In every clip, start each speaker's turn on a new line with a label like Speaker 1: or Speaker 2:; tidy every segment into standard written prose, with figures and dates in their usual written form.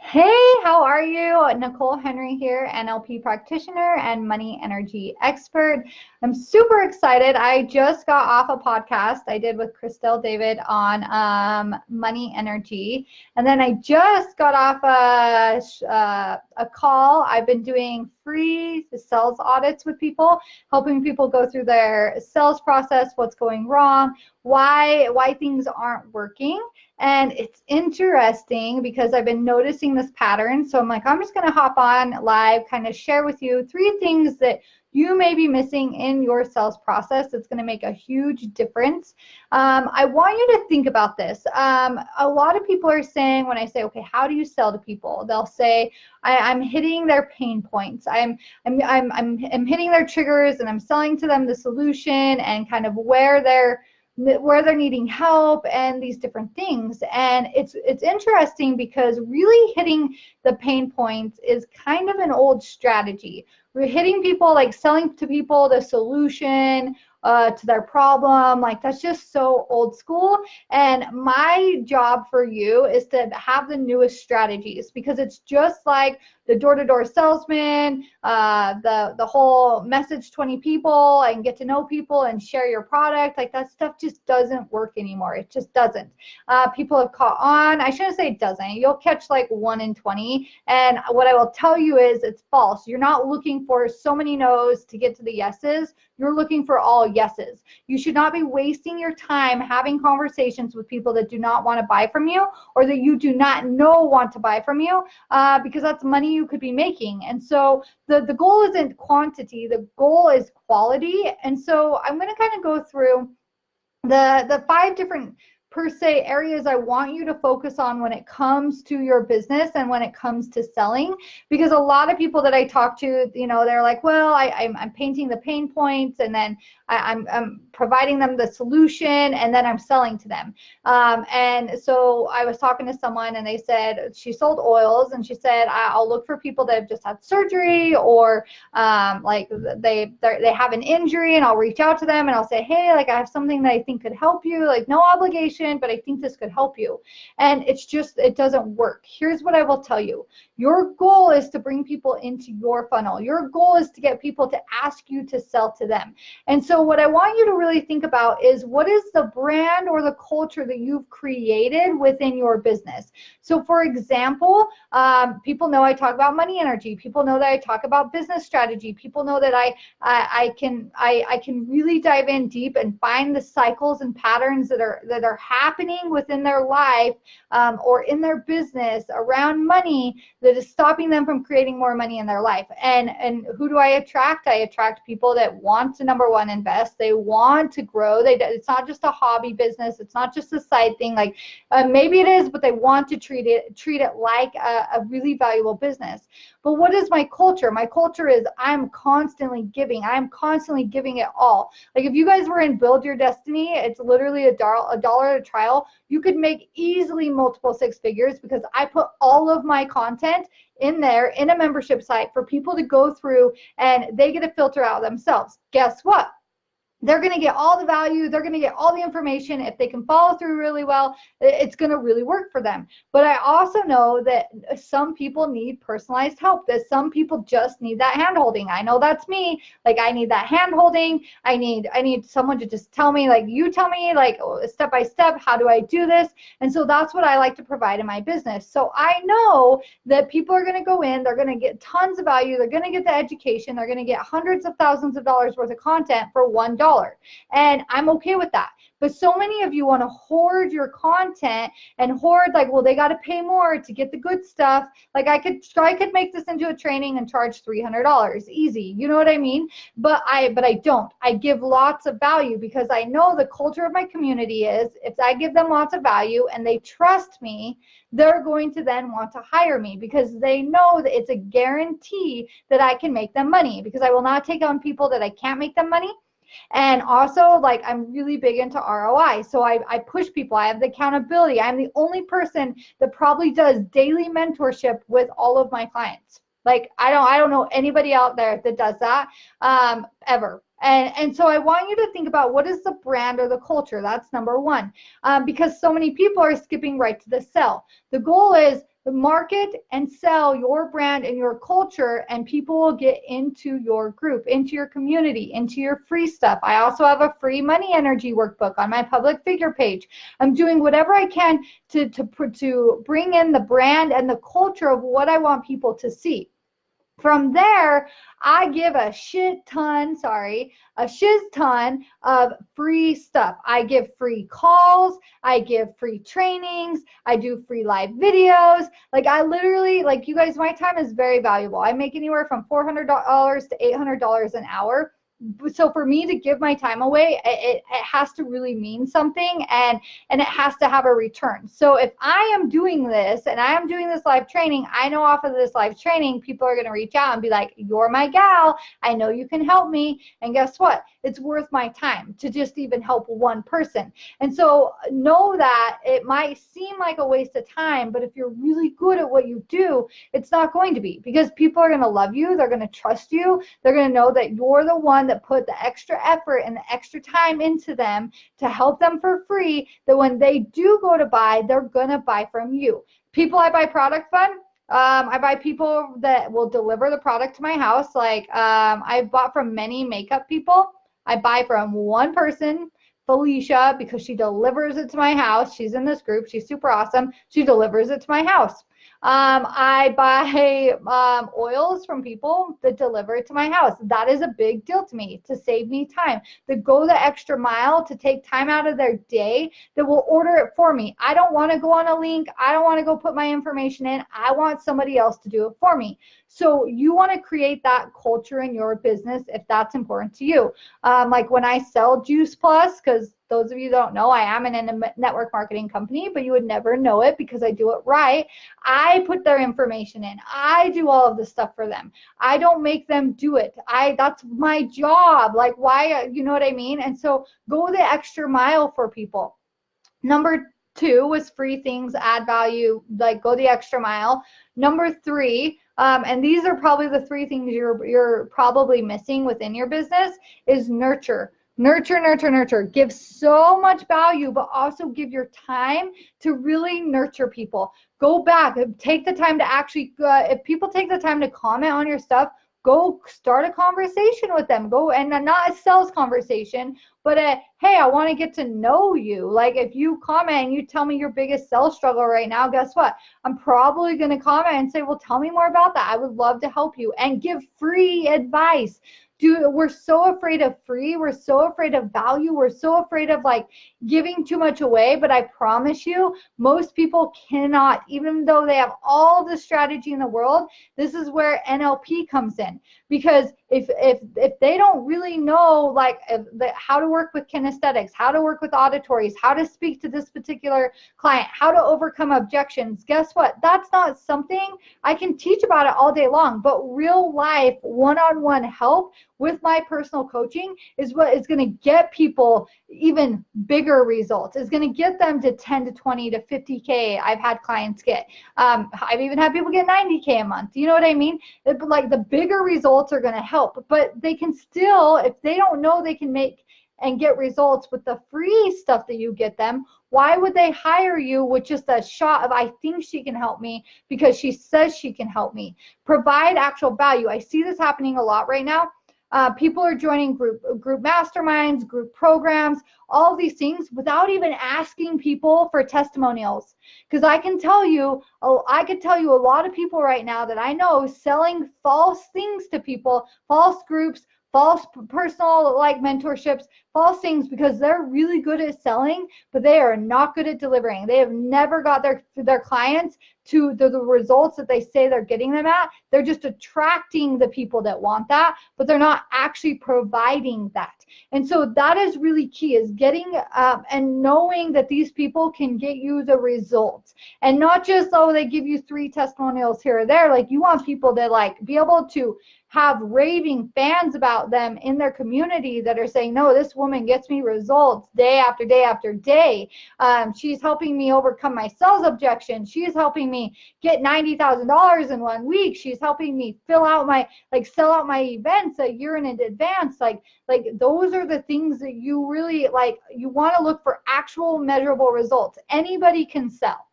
Speaker 1: Hey, how are you? Nicole Henry here, NLP practitioner and money energy expert. I'm super excited. I just got off a podcast I did with Christelle David on money energy. And then I just got off a call. I've been doing free sales audits with people, helping people go through their sales process, what's going wrong, why things aren't working. And it's interesting because I've been noticing this pattern. So I'm like, I'm just going to hop on live, kind of share with you 3 things that you may be missing in your sales process. It's going to make a huge difference. I want you to think about this. A lot of people are saying, when I say, okay, how do you sell to people? They'll say, I'm hitting their pain points. I'm hitting their triggers, and I'm selling to them the solution and kind of where they're needing help and these different things. And it's interesting because really hitting the pain points is kind of an old strategy. We're hitting people, like selling to people the solution to their problem. Like, that's just so old school. And my job for you is to have the newest strategies, because it's just like the door-to-door salesman, the whole message 20 people and get to know people and share your product. Like, that stuff just doesn't work anymore. It just doesn't. People have caught on. I shouldn't say it doesn't. You'll catch like 1 in 20. And what I will tell you is it's false. You're not looking for so many no's to get to the yeses. You're looking for all yeses. You should not be wasting your time having conversations with people that do not want to buy from you, or that you do not know want to buy from you, because that's money you could be making. And so the goal isn't quantity, the goal is quality. And so I'm going to kind of go through the 5 different, per se, areas I want you to focus on when it comes to your business and when it comes to selling. Because a lot of people that I talk to, they're like, well, I'm painting the pain points, and then I'm providing them the solution, and then I'm selling to them. And so I was talking to someone, and they said she sold oils, and she said, I'll look for people that have just had surgery, or like they have an injury, and I'll reach out to them and I'll say, hey, like, I have something that I think could help you, like, no obligation, but I think this could help you. And it doesn't work. Here's what I will tell you. Your goal is to bring people into your funnel. Your goal is to get people to ask you to sell to them. And so what I want you to really think about is, what is the brand or the culture that you've created within your business? So for example, people know I talk about money energy. People know that I talk about business strategy. People know that I can really dive in deep and find the cycles and patterns that are happening within their life, or in their business around money, that is stopping them from creating more money in their life. And who do I attract? I attract people that want to, number one, invest. They want to grow. It's not just a hobby business. It's not just a side thing. Like, maybe it is, but they want to treat it like a really valuable business. But what is my culture? My culture is, I'm constantly giving. I'm constantly giving it all. Like, if you guys were in Build Your Destiny, it's literally $1 at a trial. You could make easily multiple 6 figures, because I put all of my content in there in a membership site for people to go through, and they get to filter out themselves. Guess what? They're going to get all the value. They're going to get all the information. If they can follow through really well, it's going to really work for them. But I also know that some people need personalized help, that some people just need that hand-holding. I know that's me. Like, I need that hand-holding. I need someone to just tell me, like, you tell me, like, step by step, how do I do this? And so that's what I like to provide in my business. So I know that people are going to go in, they're going to get tons of value, they're going to get the education, they're going to get hundreds of thousands of dollars worth of content for $1. And I'm okay with that. But so many of you want to hoard your content and hoard, like, well, they got to pay more to get the good stuff. Like, I could make this into a training and charge $300 easy. You know what I mean? But I don't. I give lots of value, because I know the culture of my community is, if I give them lots of value and they trust me, they're going to then want to hire me, because they know that it's a guarantee that I can make them money, because I will not take on people that I can't make them money. And also, like, I'm really big into ROI. So I push people. I have the accountability. I'm the only person that probably does daily mentorship with all of my clients. Like, I don't know anybody out there that does that ever. And so I want you to think about, what is the brand or the culture? That's number one, because so many people are skipping right to the sell. The goal is, market and sell your brand and your culture, and people will get into your group, into your community, into your free stuff. I also have a free money energy workbook on my public figure page. I'm doing whatever I can to bring in the brand and the culture of what I want people to see. From there, I give a shiz ton of free stuff. I give free calls, I give free trainings, I do free live videos. Like I literally, like you guys, my time is very valuable. I make anywhere from $400 to $800 an hour. So for me to give my time away, it has to really mean something, and it has to have a return. So if I am doing this and I am doing this live training, I know off of this live training, people are going to reach out and be like, you're my gal. I know you can help me. And guess what? It's worth my time to just even help one person. And so know that it might seem like a waste of time, but if you're really good at what you do, it's not going to be, because people are going to love you. They're going to trust you. They're going to know that you're the one that put the extra effort and the extra time into them to help them for free, that when they do go to buy, they're going to buy from you. People I buy product from, I buy people that will deliver the product to my house. Like I've bought from many makeup people. I buy from one person, Felicia, because she delivers it to my house. She's in this group. She's super awesome. She delivers it to my house. I buy oils from people that deliver it to my house. That is a big deal to me, to save me time, to go the extra mile, to take time out of their day, that will order it for me. I don't want to go on a link. I don't want to go put my information in. I want somebody else to do it for me. So you want to create that culture in your business if that's important to you. Like when I sell Juice Plus, because those of you that don't know, I am in a network marketing company, but you would never know it because I do it right. I put their information in. I do all of the stuff for them. I don't make them do it. That's my job. Like why, you know what I mean? And so go the extra mile for people. Number 2 was free things, add value, like go the extra mile. Number 3, and these are probably the 3 things you're probably missing within your business, is nurture. Nurture, nurture, nurture. Give so much value, but also give your time to really nurture people. Go back, take the time to actually, if people take the time to comment on your stuff, go start a conversation with them. Go, and not a sales conversation, but hey, I want to get to know you. Like if you comment and you tell me your biggest sales struggle right now, guess what? I'm probably going to comment and say, well, tell me more about that. I would love to help you, and give free advice. We're so afraid of free. We're so afraid of value. We're so afraid of like giving too much away. But I promise you, most people cannot, even though they have all the strategy in the world. This is where NLP comes in, because if they don't really know like how to work with kinesthetics, how to work with auditories, how to speak to this particular client, how to overcome objections, guess what? That's not something I can teach about it all day long. But real life one-on-one help with my personal coaching is what is going to get people even bigger results. It's going to get them to 10 to 20 to 50K. I've had clients get. I've even had people get 90K a month. You know what I mean? Like the bigger results are going to help, but they can still, if they don't know they can make and get results with the free stuff that you get them, why would they hire you with just a shot of, I think she can help me because she says she can help me? Provide actual value. I see this happening a lot right now. People are joining group masterminds, group programs, all these things without even asking people for testimonials. Because I could tell you a lot of people right now that I know selling false things to people, false groups, false personal like mentorships, false things, because they're really good at selling, but they are not good at delivering. They have never got their clients to the results that they say they're getting them at. They're just attracting the people that want that, but they're not actually providing that. And so that is really key, is getting and knowing that these people can get you the results, and not just, oh, they give you 3 testimonials here or there. Like you want people to like be able to have raving fans about them in their community that are saying, no, this woman gets me results day after day after day. She's helping me overcome my sales objections. She's helping me get $90,000 in 1 week. She's helping me sell out my events a year in advance. Like those are the things that you really like. You want to look for actual measurable results. Anybody can sell.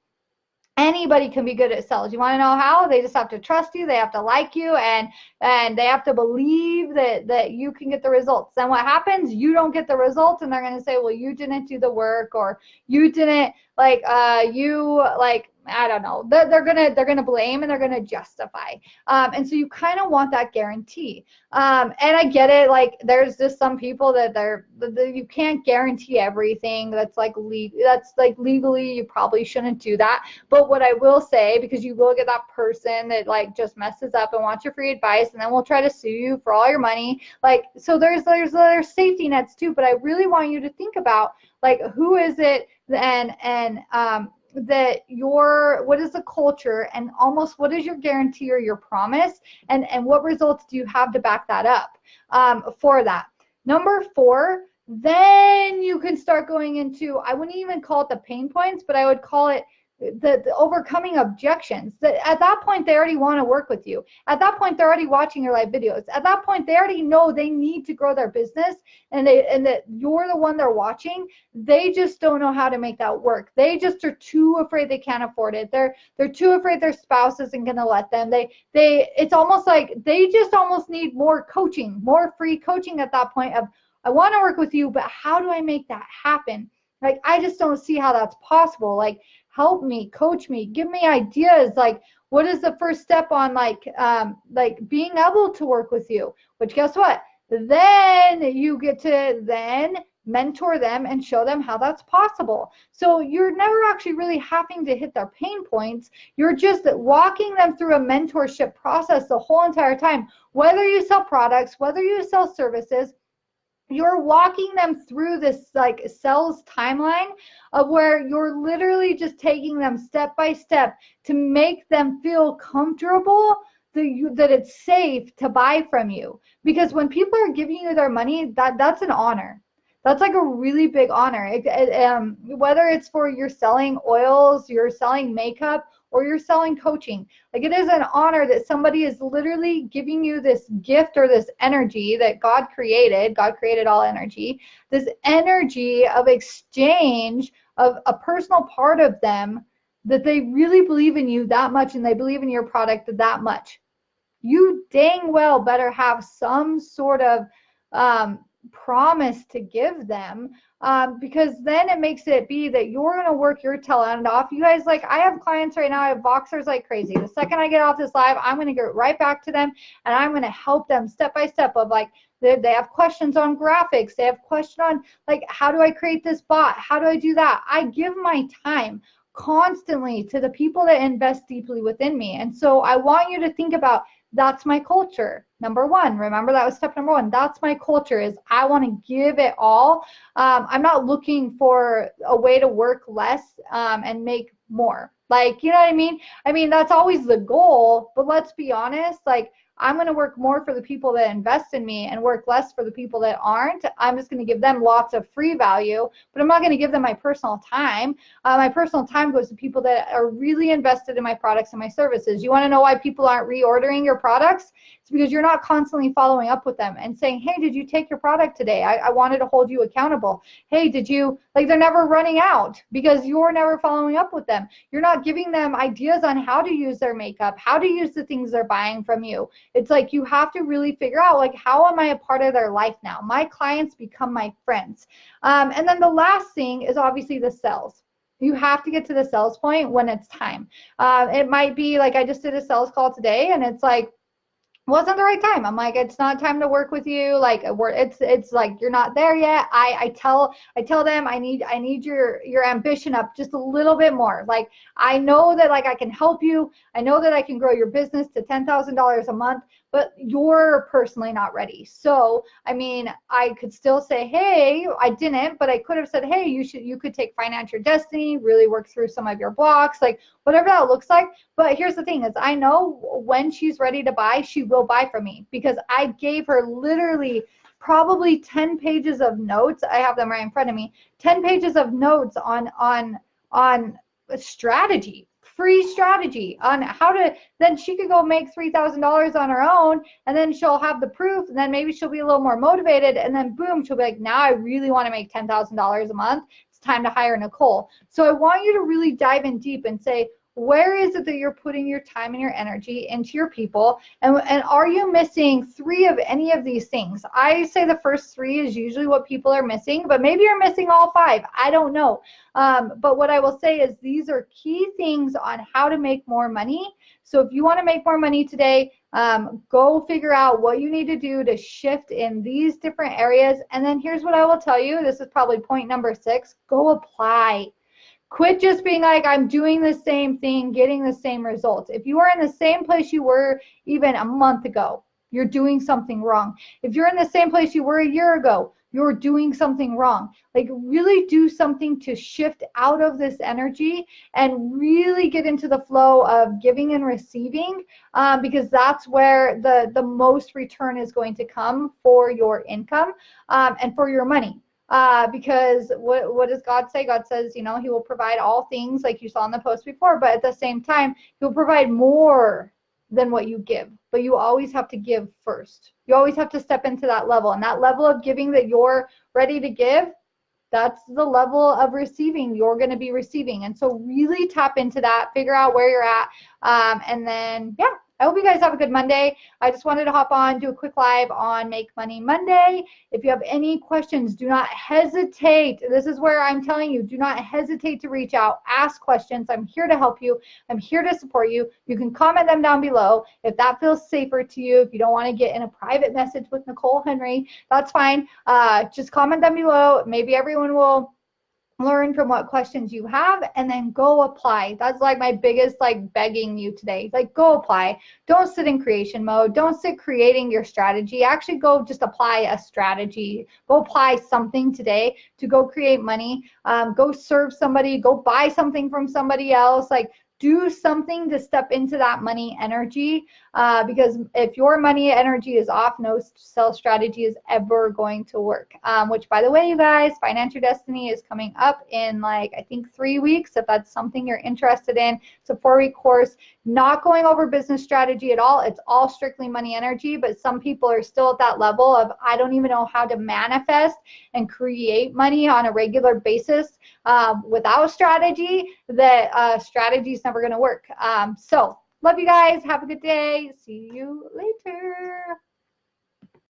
Speaker 1: Anybody can be good at sales. You want to know how? They just have to trust you. They have to like you, and they have to believe that you can get the results. Then what happens? You don't get the results, and they're going to say, well, you didn't do the work, or you didn't I don't know. They're gonna blame, and they're gonna justify. And so you kind of want that guarantee. And I get it. Like, there's just some people that you can't guarantee everything. That's like legally you probably shouldn't do that. But what I will say, because you will get that person that like just messes up and wants your free advice, and then will try to sue you for all your money. Like, so there's safety nets too. But I really want you to think about, like, who is it, and what is the culture, and almost what is your guarantee or your promise, and what results do you have to back that up for that. Number 4, then you can start going into, I wouldn't even call it the pain points, but I would call it the overcoming objections. That at that point they already want to work with you. At that point they're already watching your live videos. At that point they already know they need to grow their business, and that you're the one they're watching. They just don't know how to make that work. They just are too afraid they can't afford it. They're too afraid their spouse isn't going to let them. It's almost like they just almost need more coaching, more free coaching at that point of, I want to work with you, but how do I make that happen? Like, I just don't see how that's possible. Like, help me, coach me, give me ideas. Like, what is the first step on like being able to work with you? Which, guess what? Then you get to then mentor them and show them how that's possible. So you're never actually really having to hit their pain points. You're just walking them through a mentorship process the whole entire time. Whether you sell products, whether you sell services, you're walking them through this like sales timeline of where you're literally just taking them step by step to make them feel comfortable that it's safe to buy from you. Because when people are giving you their money, that's an honor. That's like a really big honor. Whether it's for you're selling oils, you're selling makeup, or you're selling coaching. Like, it is an honor that somebody is literally giving you this gift or this energy that God created. God created all energy. This energy of exchange of a personal part of them, that they really believe in you that much, and they believe in your product that much. You dang well better have some sort of promise to give them, because then it makes it be that you're going to work your tail end off. You guys, like, I have clients right now, I have Voxers like crazy. The second I get off this live, I'm going to get right back to them, and I'm going to help them step by step of like, they have questions on graphics. They have questions on like, how do I create this bot? How do I do that? I give my time constantly to the people that invest deeply within me. And so I want you to think about, that's my culture. Number 1, remember that was step number 1. That's my culture, is I want to give it all. I'm not looking for a way to work less and make more. Like, you know what I mean? I mean, that's always the goal, but let's be honest, like, I'm going to work more for the people that invest in me and work less for the people that aren't. I'm just going to give them lots of free value, but I'm not going to give them my personal time. My personal time goes to people that are really invested in my products and my services. You want to know why people aren't reordering your products? It's because you're not constantly following up with them and saying, hey, did you take your product today? I wanted to hold you accountable. Hey, did you, like, they're never running out because you're never following up with them. You're not giving them ideas on how to use their makeup, how to use the things they're buying from you. It's like, you have to really figure out, like, how am I a part of their life now? My clients become my friends. And then the last thing is obviously the sales. You have to get to the sales point when it's time. It might be like, I just did a sales call today, and it's like, wasn't the right time. I'm like, it's not time to work with you. Like, it's like, you're not there yet. I tell them I need your ambition up just a little bit more. Like, I know that, like, I can help you. I know that I can grow your business to $10,000 a month, but you're personally not ready. So, I mean, I could still say, hey, I didn't, but I could have said, hey, you could take Finance Your Destiny, really work through some of your blocks, like whatever that looks like. But here's the thing is, I know when she's ready to buy, she will buy from me, because I gave her literally probably 10 pages of notes. I have them right in front of me. 10 pages of notes on strategy. Free strategy on how to, then she could go make $3,000 on her own, and then she'll have the proof, and then maybe she'll be a little more motivated, and then boom, she'll be like, now I really want to make $10,000 a month. It's time to hire Nicole. So I want you to really dive in deep and say, Where is it that you're putting your time and your energy into your people? And are you missing 3 of any of these things? I say the first 3 is usually what people are missing, but maybe you're missing all 5. I don't know. But what I will say is these are key things on how to make more money. So if you want to make more money today, go figure out what you need to do to shift in these different areas. And then here's what I will tell you. This is probably point number 6. Go apply. Quit just being like, I'm doing the same thing, getting the same results. If you are in the same place you were even a month ago, you're doing something wrong. If you're in the same place you were a year ago, you're doing something wrong. Like, really do something to shift out of this energy and really get into the flow of giving and receiving, because that's where the most return is going to come for your income and for your money. Because what does God say? God says, you know, he will provide all things, like you saw in the post before, but at the same time, he'll provide more than what you give. But you always have to give first. You always have to step into that level. And that level of giving that you're ready to give, that's the level of receiving you're going to be receiving. And so really tap into that, figure out where you're at, and then, yeah. I hope you guys have a good Monday. I just wanted to hop on, do a quick live on Make Money Monday. If you have any questions, do not hesitate. This is where I'm telling you, do not hesitate to reach out. Ask questions. I'm here to help you. I'm here to support you. You can comment them down below if that feels safer to you. If you don't want to get in a private message with Nicole Henry, that's fine. Just comment them below. Maybe everyone will learn from what questions you have, and then go apply. That's like my biggest begging you today. Like, go apply. Don't sit in creation mode. Don't sit creating your strategy. Actually go just apply a strategy. Go apply something today to go create money. Go serve somebody. Go buy something from somebody else. Like, do something to step into that money energy, because if your money energy is off, no sales strategy is ever going to work. Which, by the way, you guys, Finance Your Destiny is coming up in I think 3 weeks. If that's something you're interested in, it's a 4-week course. Not going over business strategy at all. It's all strictly money energy, but some people are still at that level of, I don't even know how to manifest and create money on a regular basis without strategy. That strategy is never going to work. So love you guys. Have a good day. See you later.